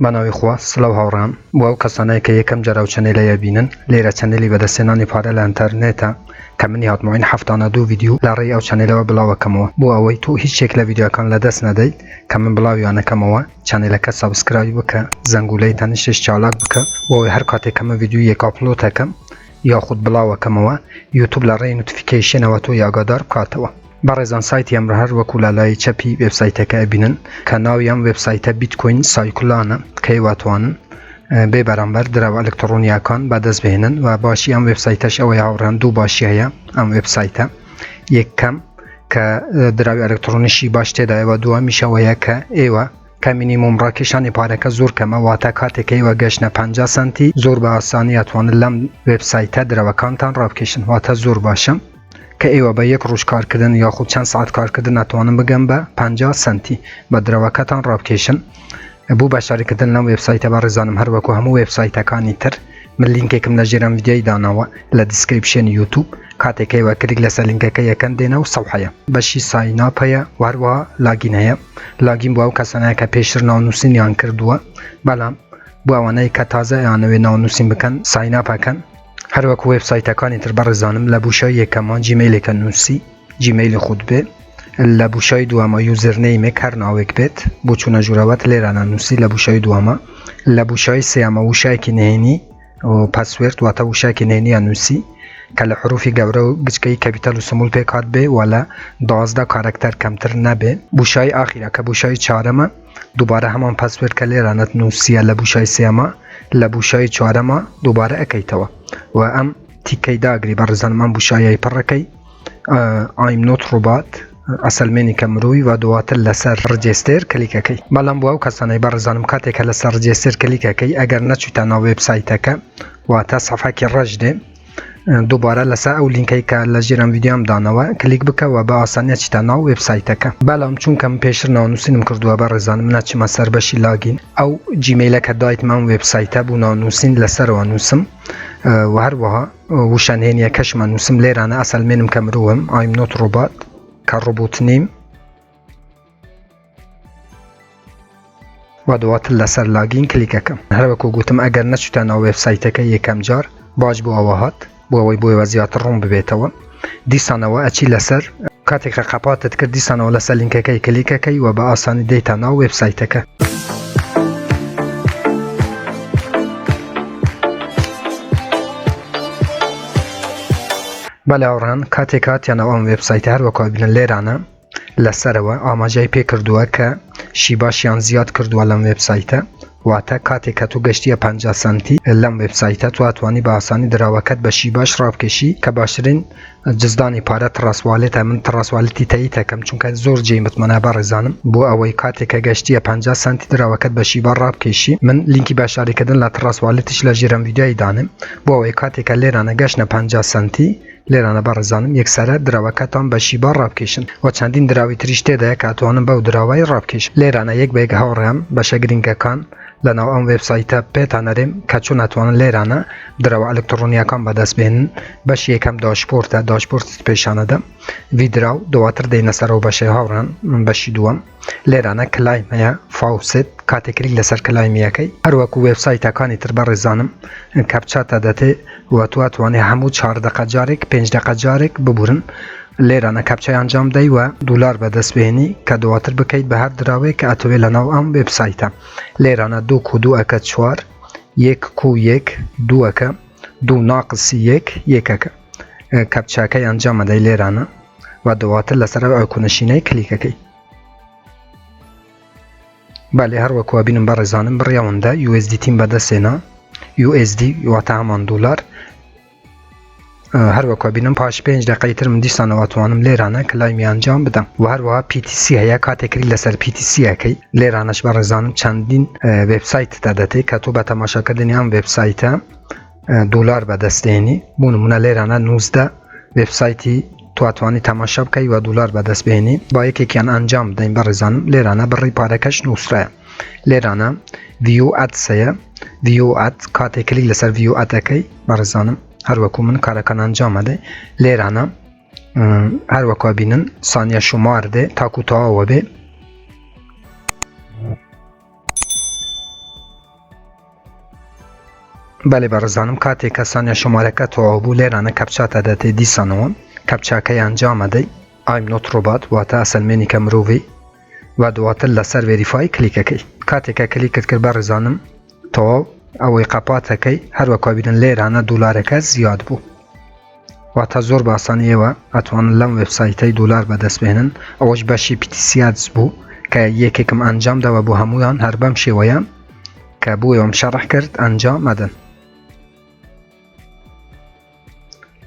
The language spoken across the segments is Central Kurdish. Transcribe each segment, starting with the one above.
بناوی خوا سلاو هاوران بو او کسانی که یکم جراو چنلی بینن لیره چنلی بده سنانی پاره لانترنتا کمنی هات معین هفتانه دو ویدیو لاری او چنلی و بلاو کموا بو اوی تو هیچ شکل ویدیو کان لدست ندید کمن بلاوی آنه کموا چنل که سابسکرایب بکه زنگوله تنشش چالاک بکه و اوی هر کاتی کم ویدیو یک آپلود کم یا خود بلاو کموا یوتیوب لاری نوتیفیکیشن و تو یاگادار کاتوا برزان سایتی هم هر وکولالای چپی وبسایت که بینن کناوی هم وبسایت بیت کوین سایکلانه که واتوانن به برانبر درو الکترونیا کان بعد بهنن و باشی هم وبسایتش او یاورن دو باشی هیا هم وبسایت یک کم که درو الکترونیشی باشته ده و دو میشه و یک ایوا که مینیموم راکشانی پاره که زور کمه و تکاتی که و گشنه 50 سنتی زور به آسانی اتوان لم وبسایت درو کانتان رابکشن و تا زور باشم که ایوا با یک روز کار کردن یا خود چند ساعت کار کردن نتوانم بگم به 50 سنتی با دروکتان رابکشن بو باشاری کردن لم وبسایت برزانم هر وکو همو وبسایت کانی تر من لینک کم نجرم ویدیوی داناوا ل دیسکریپشن یوتیوب کاته که و کلیک لس لینک که یکن دینا و صفحه باشی ساین اپ یا وروا لاگین هیا لاگین بو کسانه که پیشر نانوسین یان کردوا بلام بو وانه که تازه یانوی نانوسین بکن ساین اپ کن هر وقت وبسایت کانی تر برزانم لبوشای کمان جیمیل کنوسی جیمیل خود به لبوشای دوما یوزر نیم هر ناوک بیت بوچونه جوراوت لیران نوسی لبوشای دوما لبوشای سیاما وشای کنهنی و پاسورد و تا وشای کنهنی نوسی کل حروفی گورو گچکی کپیتال و سمول پیکات به ولا 12 کاراکتر کمتر نبه بوشای آخره که بوشای چهارم دوباره همان پاسورد که لیرانت نوسی لبوشای سیاما لبوشای چهارم دوباره اکیتوا و ام تیکی داگری برزن من بوشای پرکی I'm not robot اصل منی کمروی و دوات لسر رجستر کلیک کی بلام بو کسانی برزانم کاتی که لسر رجستر کلیک کی اگر نچوتا نا وبسایت که و تا صفحه کی رجده دوباره لسا او لینکی که لجیرم ویدیو هم دانوا کلیک بکه و با آسانی چیتا نا وبسایت که بلام چون کم پیشر نانوسینم کردو برزانم نچ مسر بشی لاگین او جیمیل که دایت من وبسایت بو نانوسین لسر وانوسم و هر وها وشانهنیه کش منوسم لیرانه اصل منم کمروم I'm not robot که روبوت نیم و دوات لسر لاگین کلیک کم هر وکو گوتم اگر نچوتا نا وبسایت که یکم جار باج بو آواهات بو اوی بو وزیات روم ببیتوا دیسانه و اچی لسر کاتی که قپاتت کرد دیسانه و لسر لینک که کلیک که و با آسانی دیتا نا وبسایت که بله آوران کات یا نوام وبسایت هر وکو بینن لیرانه لسر و آماجای پی کردوه که شیباشیان زیاد کردوه لم وبسایت و تا کاتی که تو گشتی 50 سنتی لم وبسایت تو اتوانی با آسانی دراوکت به شیباش راب کشی که باشرین جزدانی پاره تراسوالت من تراسوالتی تایید کم چون که زور جیمت منه برزانم بو اوی کاتی که گشتی 50 سنتی دراوکت به شیبا راب کشی من لینکی باشاری کردن ل تراسوالتش لجیرم ویدیوی دانم بو اوی کاتی که لیرانه گشنه 50 سنتی لیرانه برزانم یک سره دراوکتان به شیبا راب کشن و چندین دراوی تریشته ده که اتوانم به دراوی راب کشن لیرانه یک بیگ هاورم به شگرینگ کان لنا ام وبسایت پیتانریم که چون اتوان لیرانه درو الکترونیا کان به دست بهن باش یکم داشبورد پیشانه ده ویدرو دواتر دین سر و باشه هاورن باشی دوام لیرانه کلایم یا فاوست کاتگوری لسر کلایم یکی هر وکو وبسایت کانی تر برزانم کپچات داته و تو اتوانی همو 4 دقیقه جارک 5 دقیقه جارک ببورن لیرانه کپچای انجام دی و دلار به دست بهنی که دواتر بکید به هر دراوی که اتوی لناو ام وبسایت لیرانه 2 کو 2 اکا 4 1 کو 1 2 اکا 2 ناقص 1 1 اکا کپچاکای انجام دی لیرانه و دواتر لسر ایکونشینه کلیک کی بله هر وکو بینم برزانم بریاونده USDT به دست اینا USD و تا همان دلار هر وکو بینم پاش 5 دقیقه تر من دیسانه واتوانم لیرانه کلایمی انجام بدم و هر وها PTC هیا کاتگوری لسر PTC اکی لیرانش برزانم چندین وبسایت دادته که تو به تماشا کردنی هم وبسایت دلار به دست اینی بونمونه لیرانه 19 وبسایتی تو اتوانی تماشا بکی و دلار به دست بینی با یکی کیان انجام بدیم برزانم لیرانه بری پارکش نوسره لیرانه ویو اد سیا ویو اد کاتگوری لسر ویو اد اکی برزانم هر وکو من کارکان انجام ده لیرانه هر وکو بینن ثانیه شمار ده تا کوتاه و به بله برزانم کاتی کسانی شمارکه تو بو لیرانه کپچا تدتی دیسانوان کپچا که انجام دی I'm not robot واتا اصل منی که مرووی و دواتر لسر ویریفای کلیک کی کاتی که کلیک کر برزانم تو اوی قپاته کی هر وکا بیدن لیرانه دولار که زیاد بو واتا زور باسانیه و اتوان لم ویبسایتی دولار بدست بهنن اوش باشی پیتیسیادز بو که یکی کم انجام ده و بو همویان هر بم شیویان که بویم شرح کرد انجام مدن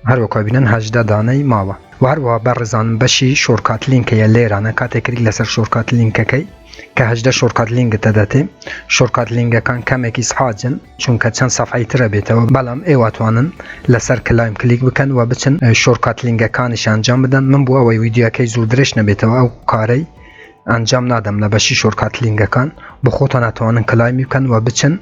هر وکا بینن 18 دانه ماوه و هر وها برزانم بشی شورکات لینک یا لیرانه کاتی کلیک لسر شورکات لینک کی که 18 شورکات لینک تداتی شورکات لینک کان کمکیس حاجن چونکه چند صفحه تر بیته و بلام ایواتوانن لسر کلایم کلیک بکن و بچن شورکات لینک کانش انجام بدن من بو اوی ویدیو کی زور درش نبیته و او کاری انجام ندم لبشی شورکات لینک کان بخوتان اتوانن کلایم بکن و بچن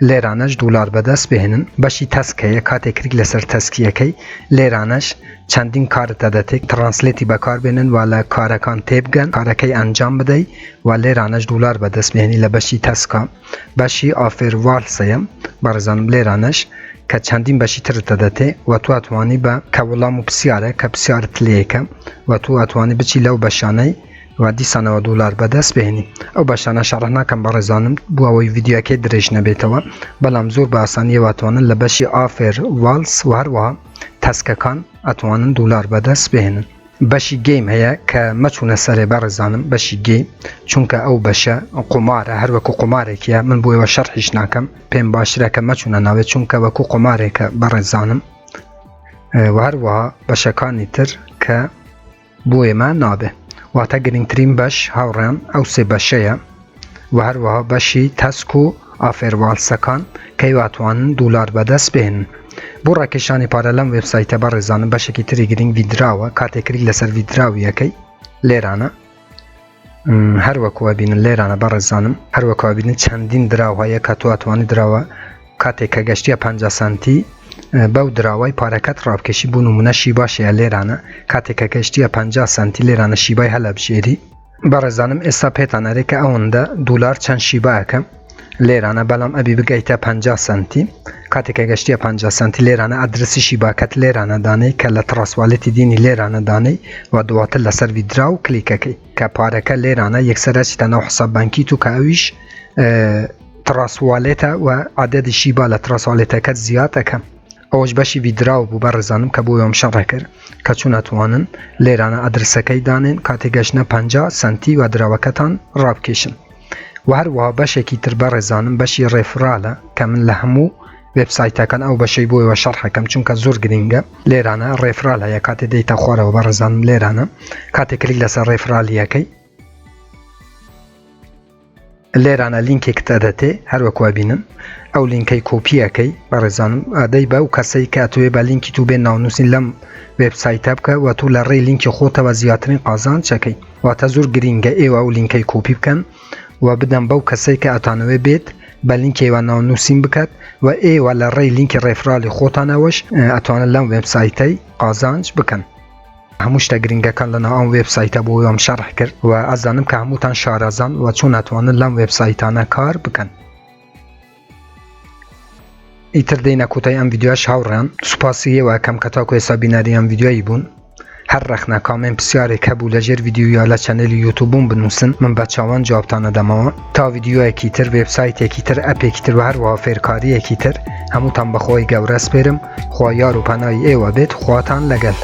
لیرانش دولار بدست بهنن باشی تسکیه کاتی کلیک لسر تسکیه کی لیرانش چندین کار تداتی ترانسلیتی بکار بینن والا کارکان تیبگن کارکی انجام بدهی و لیرانش دولار بدست بهنی لباشی تسکا باشی آفر والسیم برزانم لیرانش که چندین باشی تر تداتی و تو اتوانی با کولامو بسیاره که بسیار تلیه و تو اتوانی بچی لو بشانه و دیسانه و دولار بدست بهنی او باشانه شرح نکم برزانم بو اوی ویدیو که درش نبیتوا بلام زور با آسانی و اتوانن لباشی آفر والس و هر وها تسککان اتوانن دولار بدست بهنن باشی گیم هیا که مچونه سر برزانم باشی گیم چونکه او باشه قماره هر وکو قماره که من بوی و شرحش نکم پیم باشره که مچونه ناوه چونکه وکو قماره که برزانم و هر وها باشکانی تر که بوی ما نابه واتا گرینگترین باش هاوران او سه باشه و هر وها باشی تسکو آفر والسکان که واتوانن دولار بدست بهن بو راکشانی پارالم ویبسایت برزانم باشه که تری گرینگ ویدراوه کاتی کلیک لسر ویدراویه که لیرانه هر وکو بینن لیرانه برزانم هر وکو بینن چندین دراوه که تو اتوانی دراوه کاتی که گشتی 50 سنتی باو دراوی پارکت راب کشی بو نمونه شیبا شیه لیرانه کاتی که گشتی 50 سنتی لیرانه شیبای حلب شیری برزانم اسا پیتانه ری که اونده دولار چند شیبا اکم لیرانه بلام ابی بگیتا 50 سنتی کاتی که گشتی 50 سنتی لیرانه ادرسی شیباکت لیرانه دانی که لتراسوالیتی دینی لیرانه دانی و دواتر لسر ویدراو کلیکه کی که پارکه لیرانه یک سرچ تنو حساب بانکی تو که اویش تراسوالیتا و عدد شیبا لتراسوالیتا کت زیاده کم اوش باشی ویدراو بو برزانم که بویم شرح کر که چون اتوانن لیرانه ادرسکی دانین کاتی گشنه 50 سنتی و دراوکتان راب کشن و هر وها باشه کی تر برزانم باشی ریفراله که من لهمو ویبسایت کن او باشی بوی و شرح کم چون که زور گرینگه لیرانه ریفراله یا کاتی دیتا خواره و برزانم لیرانه کاتی کلیک لسر ریفرالیه کی لیرانه لینکی کتادتی هر وکو بینن او لینکی کوپیه کی برزانم ادای با او کسی که اتوی با لینکی تو بین ناونوسین لم ویبسایت بکه و تو لری لینکی خودت و زیادترین قازان چکی و تا زور گرینگه ای و او لینکی کوپی بکن و بدن با او کسی که اتانوی بیت با لینکی و ناونوسین بکد و ای و لری لینک ریفرالی خودتانوش اتوان لم ویبسایتی قازانج بکن هموش تا گرینگه کن لنا آن ویبسایت بویم شرح کرد و از دانم که هموتان شارزان و چون اتوان لم ویبسایتانه کار بکن ایتر دینا کوتای ام ویدیوش هاوران سپاسیه و کم کتاکو حسابی نری ام ویدیویی بون هر رخنا کامن بسیاری کبوله جر ویدیویا لچنل یوتیوبون بنووسن من بچاوان جوابتان دما تا ویدیو اکیتر ویبسایت اکیتر اپ اکیتر و هر وافرکاری اکیتر هموتان بخوای گورس برم خواه یار و پنای ای و بیت خواتان لگل